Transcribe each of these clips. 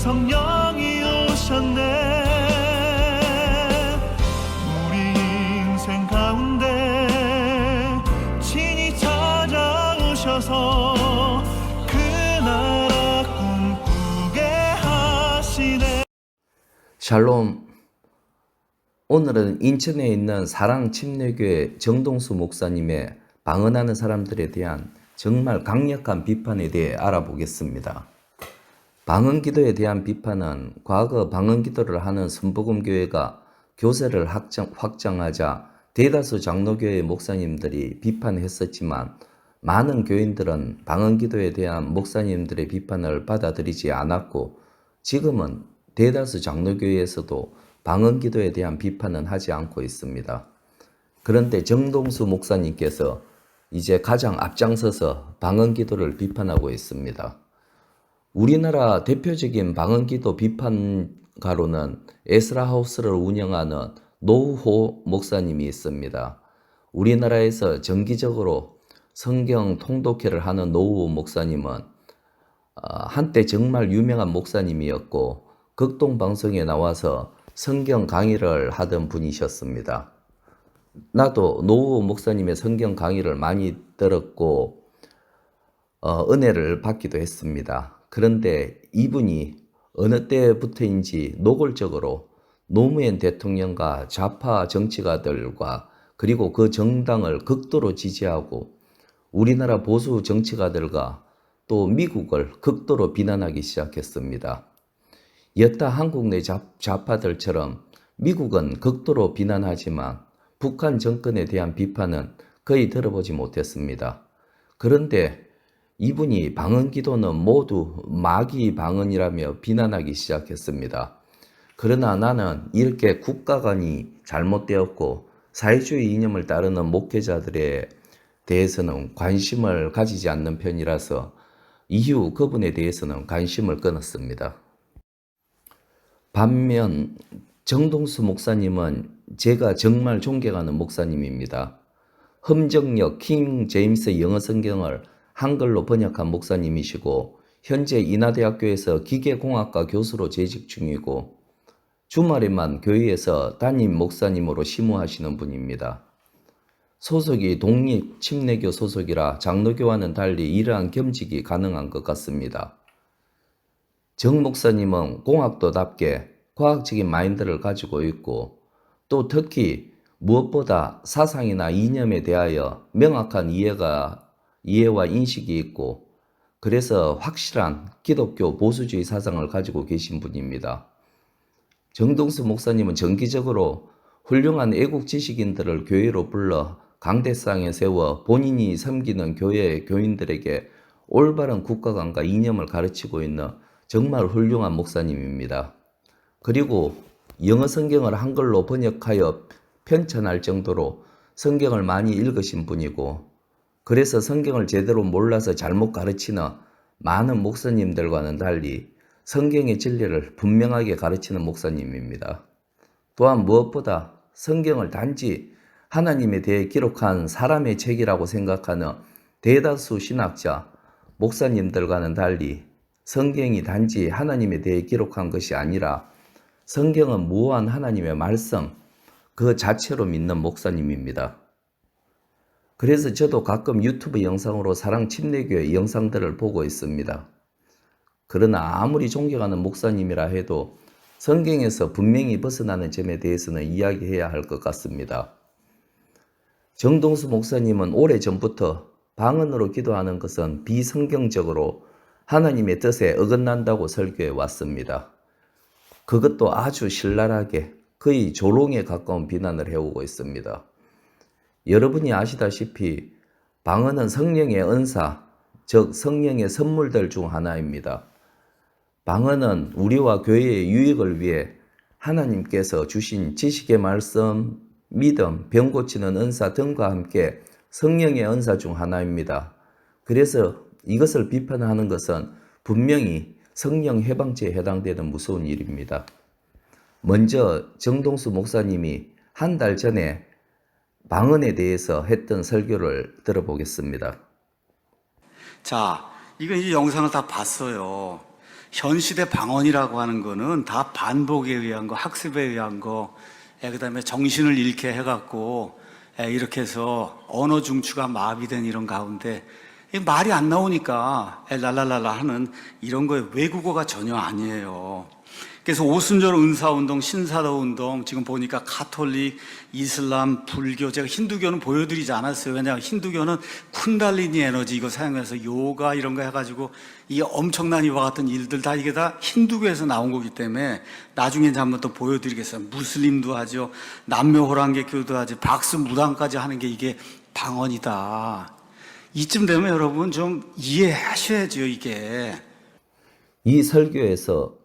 성령이 오셨네. 우리 인생 가운데 친히 찾아오셔서 그 나라 꿈꾸게 하시네. 샬롬. 오늘은 인천에 있는 사랑침례교회 정동수 목사님의 방언하는 사람들에 대한 정말 강력한 비판에 대해 알아보겠습니다. 방언기도에 대한 비판은 과거 방언기도를 하는 선복음교회가 교세를 확장하자 대다수 장로교회 목사님들이 비판했었지만, 많은 교인들은 방언기도에 대한 목사님들의 비판을 받아들이지 않았고, 지금은 대다수 장로교회에서도 방언기도에 대한 비판은 하지 않고 있습니다. 그런데 정동수 목사님께서 이제 가장 앞장서서 방언기도를 비판하고 있습니다. 우리나라 대표적인 방언기도 비판가로는 에스라하우스를 운영하는 노후호 목사님이 있습니다. 우리나라에서 정기적으로 성경 통독회를 하는 노후호 목사님은 한때 정말 유명한 목사님이었고, 극동방송에 나와서 성경 강의를 하던 분이셨습니다. 나도 노후호 목사님의 성경 강의를 많이 들었고 은혜를 받기도 했습니다. 그런데 이분이 어느 때부터인지 노골적으로 노무현 대통령과 좌파 정치가들과 그리고 그 정당을 극도로 지지하고, 우리나라 보수 정치가들과 또 미국을 극도로 비난하기 시작했습니다. 여타 한국 내 좌파들처럼 미국은 극도로 비난하지만 북한 정권에 대한 비판은 거의 들어보지 못했습니다. 그런데 이분이 방언기도는 모두 마귀 방언이라며 비난하기 시작했습니다. 그러나 나는 이렇게 국가관이 잘못되었고 사회주의 이념을 따르는 목회자들에 대해서는 관심을 가지지 않는 편이라서 이후 그분에 대해서는 관심을 끊었습니다. 반면 정동수 목사님은 제가 정말 존경하는 목사님입니다. 험정역 킹 제임스 영어 성경을 한글로 번역한 목사님이시고, 현재 인하대학교에서 기계공학과 교수로 재직 중이고, 주말에만 교회에서 담임 목사님으로 심우하시는 분입니다. 소속이 독립침례교 소속이라 장로교와는 달리 이러한 겸직이 가능한 것 같습니다. 정 목사님은 공학도답게 과학적인 마인드를 가지고 있고, 또 특히 무엇보다 사상이나 이념에 대하여 명확한 이해와 인식이 있고, 그래서 확실한 기독교 보수주의 사상을 가지고 계신 분입니다. 정동수 목사님은 정기적으로 훌륭한 애국 지식인들을 교회로 불러 강대상에 세워 본인이 섬기는 교회의 교인들에게 올바른 국가관과 이념을 가르치고 있는 정말 훌륭한 목사님입니다. 그리고 영어 성경을 한글로 번역하여 편찬할 정도로 성경을 많이 읽으신 분이고, 그래서 성경을 제대로 몰라서 잘못 가르치는 많은 목사님들과는 달리 성경의 진리를 분명하게 가르치는 목사님입니다. 또한 무엇보다 성경을 단지 하나님에 대해 기록한 사람의 책이라고 생각하는 대다수 신학자, 목사님들과는 달리 성경이 단지 하나님에 대해 기록한 것이 아니라 성경은 무한 하나님의 말씀 그 자체로 믿는 목사님입니다. 그래서 저도 가끔 유튜브 영상으로 사랑침례교회 영상들을 보고 있습니다. 그러나 아무리 존경하는 목사님이라 해도 성경에서 분명히 벗어나는 점에 대해서는 이야기해야 할 것 같습니다. 정동수 목사님은 오래전부터 방언으로 기도하는 것은 비성경적으로 하나님의 뜻에 어긋난다고 설교해 왔습니다. 그것도 아주 신랄하게 거의 조롱에 가까운 비난을 해오고 있습니다. 여러분이 아시다시피 방언은 성령의 은사, 즉 성령의 선물들 중 하나입니다. 방언은 우리와 교회의 유익을 위해 하나님께서 주신 지식의 말씀, 믿음, 병 고치는 은사 등과 함께 성령의 은사 중 하나입니다. 그래서 이것을 비판하는 것은 분명히 성령 해방죄에 해당되는 무서운 일입니다. 먼저 정동수 목사님이 한 달 전에 방언에 대해서 했던 설교를 들어보겠습니다. 자, 이건 이제 영상을 다 봤어요. 현 시대 방언이라고 하는 거는 다 반복에 의한 거, 학습에 의한 거, 그다음에 정신을 잃게 해갖고 이렇게 해서 언어 중추가 마비된 이런 가운데 말이 안 나오니까 랄랄랄라 하는 이런 거에 외국어가 전혀 아니에요. 그래서 오순절 은사운동, 신사도운동, 지금 보니까 가톨릭, 이슬람, 불교, 제가 힌두교는 보여드리지 않았어요. 왜냐하면 힌두교는 쿤달리니 에너지 이거 사용해서 요가 이런 거 해가지고 이게 엄청난 이와 같은 일들 다 이게 다 힌두교에서 나온 거기 때문에 나중에 이제 한번 또 보여드리겠어요. 무슬림도 하죠. 남묘호랑객교도 하죠. 박수무당까지 하는 게 이게 방언이다. 이쯤 되면 여러분 좀 이해하셔야죠, 이게. 이 설교에서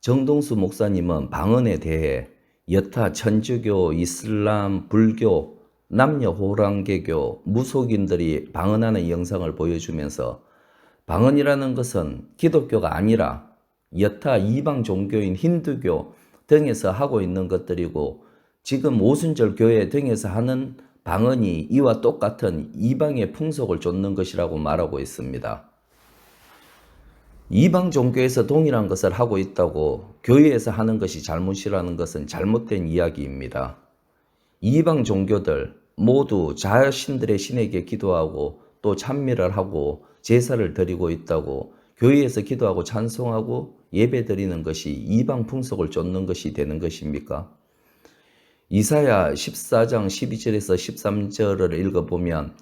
정동수 목사님은 방언에 대해 여타 천주교, 이슬람, 불교, 남녀호랑개교, 무속인들이 방언하는 영상을 보여주면서 방언이라는 것은 기독교가 아니라 여타 이방 종교인 힌두교 등에서 하고 있는 것들이고 지금 오순절 교회 등에서 하는 방언이 이와 똑같은 이방의 풍속을 쫓는 것이라고 말하고 있습니다. 이방 종교에서 동일한 것을 하고 있다고 교회에서 하는 것이 잘못이라는 것은 잘못된 이야기입니다. 이방 종교들 모두 자신들의 신에게 기도하고 또 찬미를 하고 제사를 드리고 있다고 교회에서 기도하고 찬송하고 예배 드리는 것이 이방 풍속을 쫓는 것이 되는 것입니까? 이사야 14장 12절에서 13절을 읽어보면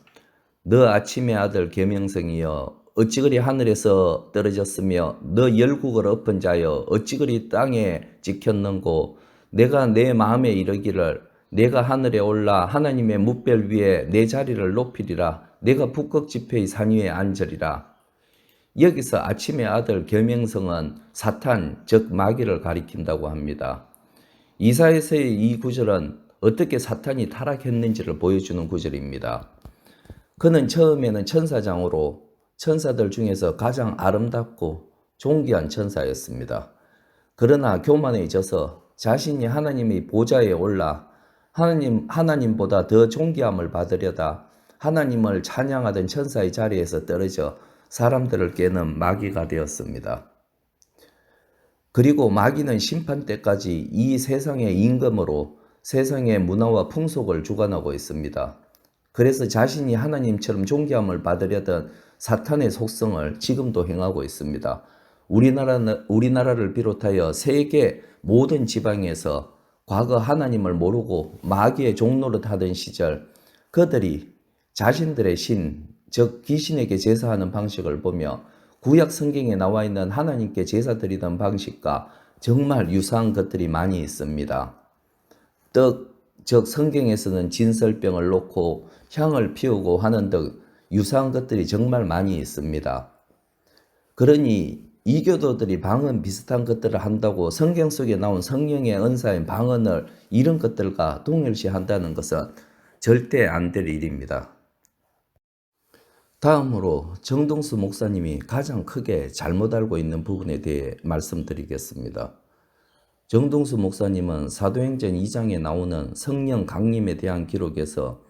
너 아침의 아들 계명성이여 어찌 그리 하늘에서 떨어졌으며 너 열국을 엎은 자여 어찌 그리 땅에 찍혔는고 내가 내 마음에 이르기를 내가 하늘에 올라 하나님의 뭇별 위에 내 자리를 높이리라 내가 북극 지폐의 산 위에 앉으리라. 여기서 아침의 아들 계명성은 사탄 즉 마귀를 가리킨다고 합니다. 이사야서의 이 구절은 어떻게 사탄이 타락했는지를 보여주는 구절입니다. 그는 처음에는 천사장으로 천사들 중에서 가장 아름답고 존귀한 천사였습니다. 그러나 교만해져서 자신이 하나님의 보좌에 올라 하나님보다 더 존귀함을 받으려다 하나님을 찬양하던 천사의 자리에서 떨어져 사람들을 깨는 마귀가 되었습니다. 그리고 마귀는 심판 때까지 이 세상의 임금으로 세상의 문화와 풍속을 주관하고 있습니다. 그래서 자신이 하나님처럼 존귀함을 받으려던 사탄의 속성을 지금도 행하고 있습니다. 우리나라를 비롯하여 세계 모든 지방에서 과거 하나님을 모르고 마귀의 종노릇 하던 시절 그들이 자신들의 신, 즉 귀신에게 제사하는 방식을 보며 구약 성경에 나와 있는 하나님께 제사 드리던 방식과 정말 유사한 것들이 많이 있습니다. 즉 성경에서는 진설병을 놓고 향을 피우고 하는 등 유사한 것들이 정말 많이 있습니다. 그러니 이교도들이 방언 비슷한 것들을 한다고 성경 속에 나온 성령의 은사인 방언을 이런 것들과 동일시한다는 것은 절대 안 될 일입니다. 다음으로 정동수 목사님이 가장 크게 잘못 알고 있는 부분에 대해 말씀드리겠습니다. 정동수 목사님은 사도행전 2장에 나오는 성령 강림에 대한 기록에서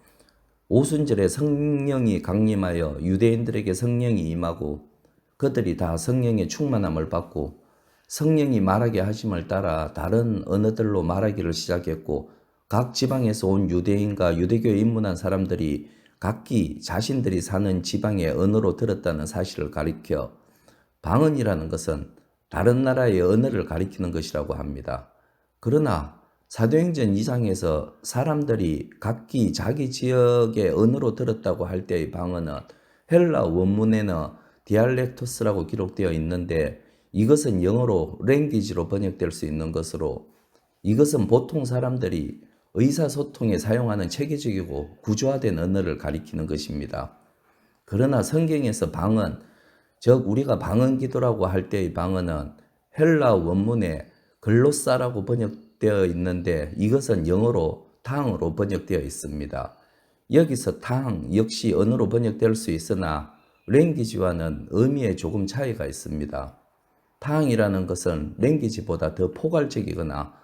오순절에 성령이 강림하여 유대인들에게 성령이 임하고 그들이 다 성령의 충만함을 받고 성령이 말하게 하심을 따라 다른 언어들로 말하기를 시작했고 각 지방에서 온 유대인과 유대교에 입문한 사람들이 각기 자신들이 사는 지방의 언어로 들었다는 사실을 가리켜 방언이라는 것은 다른 나라의 언어를 가리키는 것이라고 합니다. 그러나 사도행전 2장에서 사람들이 각기 자기 지역의 언어로 들었다고 할 때의 방언은 헬라 원문에는 디알렉토스라고 기록되어 있는데 이것은 영어로 랭귀지로 번역될 수 있는 것으로 이것은 보통 사람들이 의사소통에 사용하는 체계적이고 구조화된 언어를 가리키는 것입니다. 그러나 성경에서 방언, 즉 우리가 방언기도라고 할 때의 방언은 헬라 원문에 글로사라고 번역되어 있는데 이것은 영어로 탕으로 번역되어 있습니다. 여기서 탕 역시 언어로 번역될 수 있으나 랭귀지와는 의미에 조금 차이가 있습니다. 탕이라는 것은 랭귀지보다 더 포괄적이거나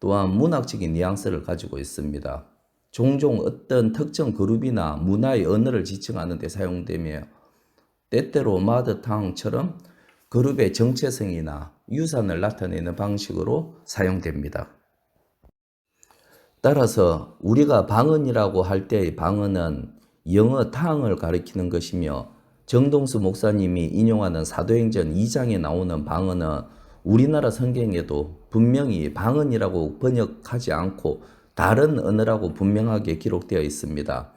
또한 문학적인 뉘앙스를 가지고 있습니다. 종종 어떤 특정 그룹이나 문화의 언어를 지칭하는 데 사용되며 때때로 마더탕처럼 그룹의 정체성이나 유산을 나타내는 방식으로 사용됩니다. 따라서 우리가 방언이라고 할 때의 방언은 영어 탕을 가리키는 것이며, 정동수 목사님이 인용하는 사도행전 2장에 나오는 방언은 우리나라 성경에도 분명히 방언이라고 번역하지 않고 다른 언어라고 분명하게 기록되어 있습니다.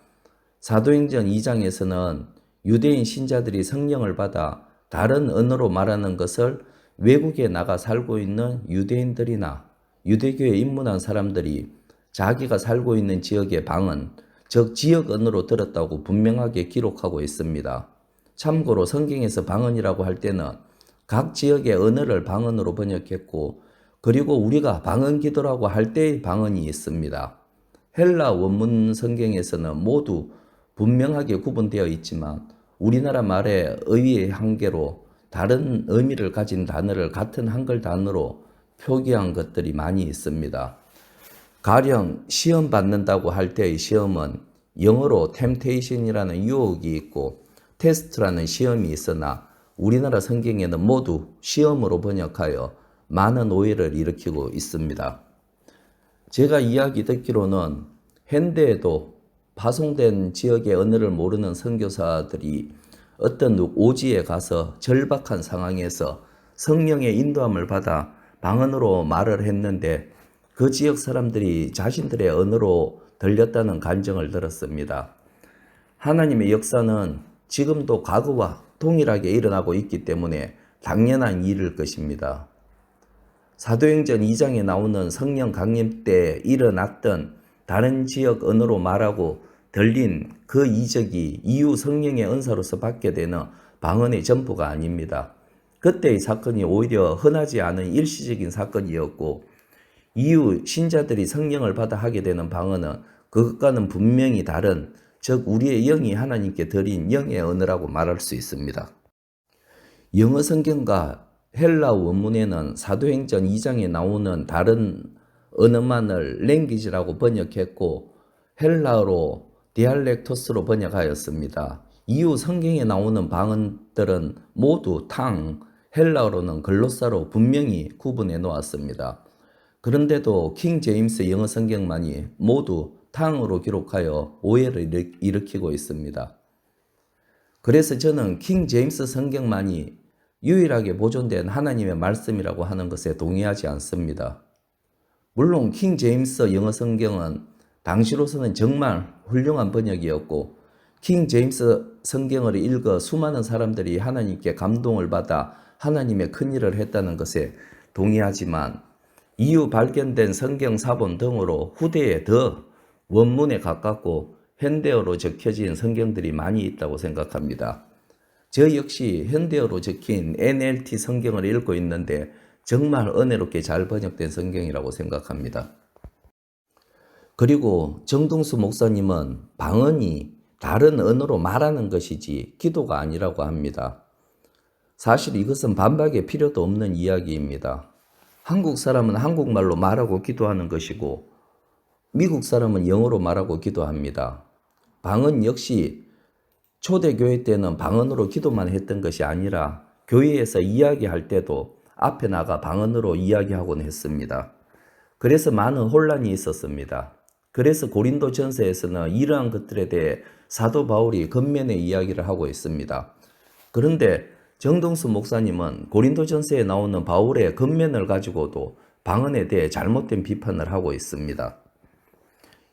사도행전 2장에서는 유대인 신자들이 성령을 받아 다른 언어로 말하는 것을 외국에 나가 살고 있는 유대인들이나 유대교에 입문한 사람들이 자기가 살고 있는 지역의 방언, 즉 지역 언어로 들었다고 분명하게 기록하고 있습니다. 참고로 성경에서 방언이라고 할 때는 각 지역의 언어를 방언으로 번역했고, 그리고 우리가 방언 기도라고 할 때의 방언이 있습니다. 헬라 원문 성경에서는 모두 분명하게 구분되어 있지만 우리나라 말의 어휘의 한계로 다른 의미를 가진 단어를 같은 한글 단어로 표기한 것들이 많이 있습니다. 가령 시험 받는다고 할 때의 시험은 영어로 temptation이라는 유혹이 있고 테스트라는 시험이 있으나 우리나라 성경에는 모두 시험으로 번역하여 많은 오해를 일으키고 있습니다. 제가 이야기 듣기로는 현대에도 파송된 지역의 언어를 모르는 선교사들이 어떤 오지에 가서 절박한 상황에서 성령의 인도함을 받아 방언으로 말을 했는데 그 지역 사람들이 자신들의 언어로 들렸다는 간증을 들었습니다. 하나님의 역사는 지금도 과거와 동일하게 일어나고 있기 때문에 당연한 일일 것입니다. 사도행전 2장에 나오는 성령 강림 때 일어났던 다른 지역 언어로 말하고 들린 그 이적이 이후 성령의 은사로서 받게 되는 방언의 전부가 아닙니다. 그때의 사건이 오히려 흔하지 않은 일시적인 사건이었고, 이후 신자들이 성령을 받아 하게 되는 방언은 그것과는 분명히 다른, 즉 우리의 영이 하나님께 드린 영의 언어라고 말할 수 있습니다. 영어 성경과 헬라 원문에는 사도행전 2장에 나오는 다른 언어만을 랭귀지라고 번역했고 헬라어로 디알렉토스로 번역하였습니다. 이후 성경에 나오는 방언들은 모두 탕, 헬라어로는 글로사로 분명히 구분해 놓았습니다. 그런데도 킹 제임스 영어 성경만이 모두 탕으로 기록하여 오해를 일으키고 있습니다. 그래서 저는 킹 제임스 성경만이 유일하게 보존된 하나님의 말씀이라고 하는 것에 동의하지 않습니다. 물론 킹 제임스 영어 성경은 당시로서는 정말 훌륭한 번역이었고 킹 제임스 성경을 읽어 수많은 사람들이 하나님께 감동을 받아 하나님의 큰일을 했다는 것에 동의하지만 이후 발견된 성경 사본 등으로 후대에 더 원문에 가깝고 현대어로 적혀진 성경들이 많이 있다고 생각합니다. 저 역시 현대어로 적힌 NLT 성경을 읽고 있는데 정말 은혜롭게 잘 번역된 성경이라고 생각합니다. 그리고 정동수 목사님은 방언이 다른 언어로 말하는 것이지 기도가 아니라고 합니다. 사실 이것은 반박의 필요도 없는 이야기입니다. 한국 사람은 한국말로 말하고 기도하는 것이고 미국 사람은 영어로 말하고 기도합니다. 방언 역시 초대교회 때는 방언으로 기도만 했던 것이 아니라 교회에서 이야기할 때도 앞에 나가 방언으로 이야기하곤 했습니다. 그래서 많은 혼란이 있었습니다. 그래서 고린도 전서에서는 이러한 것들에 대해 사도 바울이 겉면에 이야기를 하고 있습니다. 그런데 정동수 목사님은 고린도 전서에 나오는 바울의 겉면을 가지고도 방언에 대해 잘못된 비판을 하고 있습니다.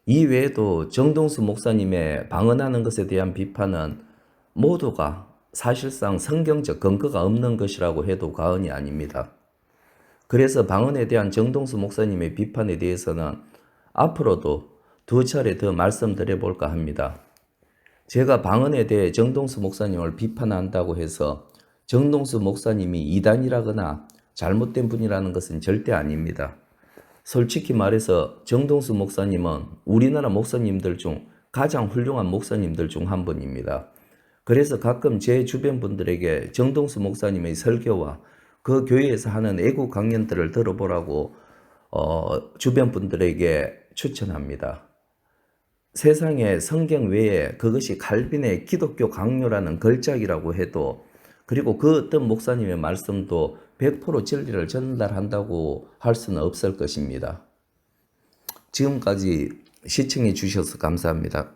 이 외에도 정동수 목사님의 방언하는 것에 대한 비판은 모두가 사실상 성경적 근거가 없는 것이라고 해도 과언이 아닙니다. 그래서 방언에 대한 정동수 목사님의 비판에 대해서는 앞으로도 2차례 더 말씀드려 볼까 합니다. 제가 방언에 대해 정동수 목사님을 비판한다고 해서 정동수 목사님이 이단이라거나 잘못된 분이라는 것은 절대 아닙니다. 솔직히 말해서 정동수 목사님은 우리나라 목사님들 중 가장 훌륭한 목사님들 중 한 분입니다. 그래서 가끔 제 주변 분들에게 정동수 목사님의 설교와 그 교회에서 하는 애국 강연들을 들어보라고 주변 분들에게 추천합니다. 세상에 성경 외에 그것이 칼빈의 기독교 강요라는 걸작이라고 해도 그리고 그 어떤 목사님의 말씀도 100% 진리를 전달한다고 할 수는 없을 것입니다. 지금까지 시청해 주셔서 감사합니다.